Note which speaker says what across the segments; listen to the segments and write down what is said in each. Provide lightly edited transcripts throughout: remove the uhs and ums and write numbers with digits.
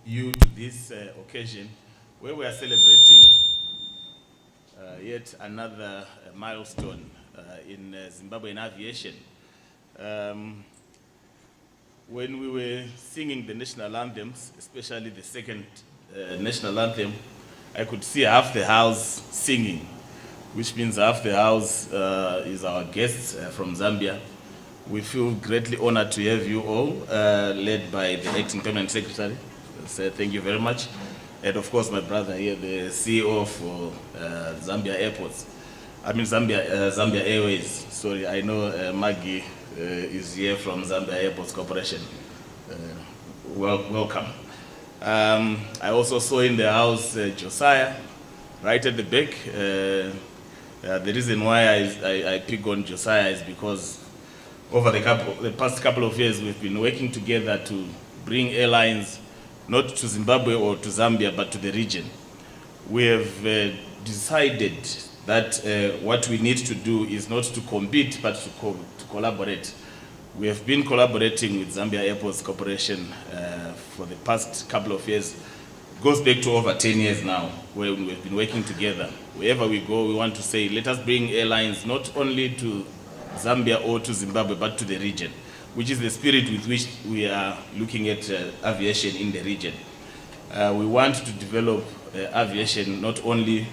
Speaker 1: you to this occasion where we are celebrating yet another milestone in Zimbabwean aviation. When we were singing the national anthems, especially the second national anthem, I could see half the house singing, which means half the house is our guests from Zambia. We feel greatly honored to have you all, led by the Acting Permanent Secretary. So thank you very much. And of course, my brother here, the CEO for Zambia Airports. I mean Zambia Airways. Sorry, I know Maggie is here from Zambia Airports Corporation. Welcome. I also saw in the house Josiah, right at the back. The reason why I pick on Josiah is because over the past couple of years, we've been working together to bring airlines not to Zimbabwe or to Zambia, but to the region. We have decided that what we need to do is not to compete, but to collaborate. We have been collaborating with Zambia Airports Corporation for the past couple of years. It goes back to over 10 years now, where we've been working together. Wherever we go, we want to say, let us bring airlines not only to Zambia or to Zimbabwe, but to the region, which is the spirit with which we are looking at aviation in the region. We want to develop aviation not only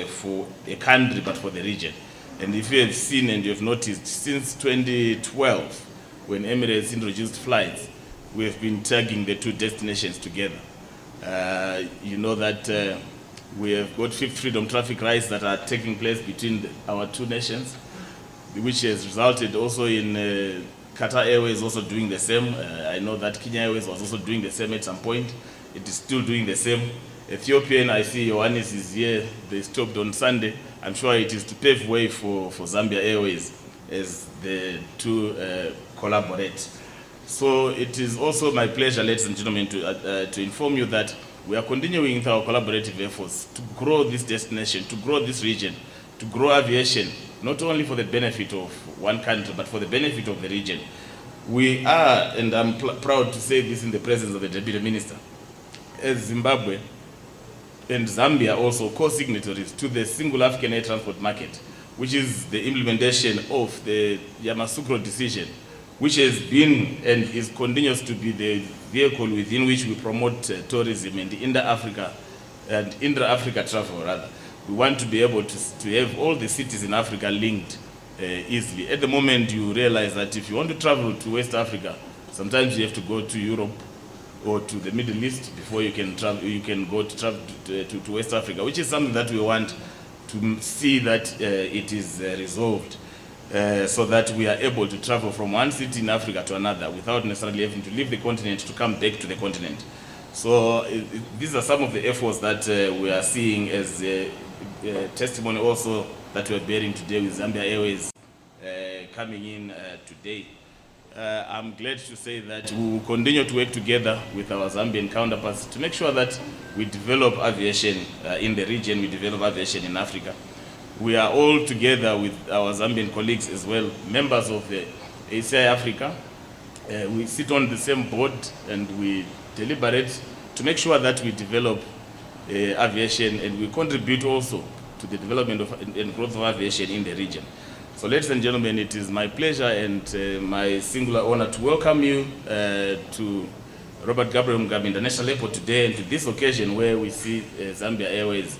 Speaker 1: for a country, but for the region. And if you have seen and you have noticed, since 2012, when Emirates introduced flights, we have been tagging the two destinations together. You know that we have got fifth freedom traffic rights that are taking place between our two nations, which has resulted also in Qatar Airways also doing the same. I know that Kenya Airways was also doing the same at some point. It is still doing the same. Ethiopian, I see Johannes is here. They stopped on Sunday. I'm sure it is to pave way for Zambia Airways as the two collaborate. So it is also my pleasure, ladies and gentlemen, to inform you that we are continuing with our collaborative efforts to grow this destination, to grow this region, to grow aviation, not only for the benefit of one country, but for the benefit of the region. We are, and I'm proud to say this in the presence of the Deputy Minister, as Zimbabwe and Zambia also co-signatories to the Single African Air Transport Market, which is the implementation of the Yamoussoukro decision, which has been and is continues to be the vehicle within which we promote tourism and intra-Africa travel rather. We want to be able to have all the cities in Africa linked easily. At the moment, you realize that if you want to travel to West Africa, sometimes you have to go to Europe or to the Middle East before you can travel. You can go to travel to West Africa, which is something that we want to see that it is resolved, so that we are able to travel from one city in Africa to another without necessarily having to leave the continent to come back to the continent. So these are some of the efforts that we are seeing as testimony also that we are bearing today with Zambia Airways coming in today. I'm glad to say that we will continue to work together with our Zambian counterparts to make sure that we develop aviation in the region, we develop aviation in Africa. We are all together with our Zambian colleagues as well, members of the ACI Africa. We sit on the same board and we deliberate to make sure that we develop aviation and we contribute also to the development of and growth of aviation in the region. So ladies and gentlemen, it is my pleasure and my singular honor to welcome you to Robert Gabriel Mugabe International Airport today and to this occasion where we see Zambia Airways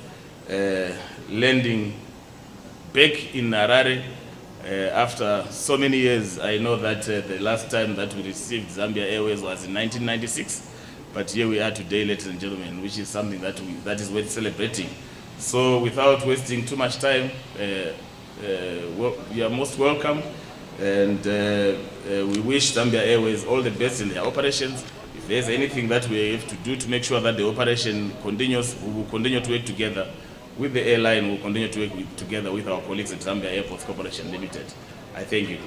Speaker 1: landing back in Harare after so many years. I know that the last time that we received Zambia Airways was in 1996, but here we are today, ladies and gentlemen, which is something that is worth celebrating. So without wasting too much time, you are most welcome, and we wish Zambia Airways all the best in their operations. If there's anything that we have to do to make sure that the operation continues, we will continue to work together with the airline. We will continue to work together with our colleagues at Zambia Airports Corporation Limited. I thank you.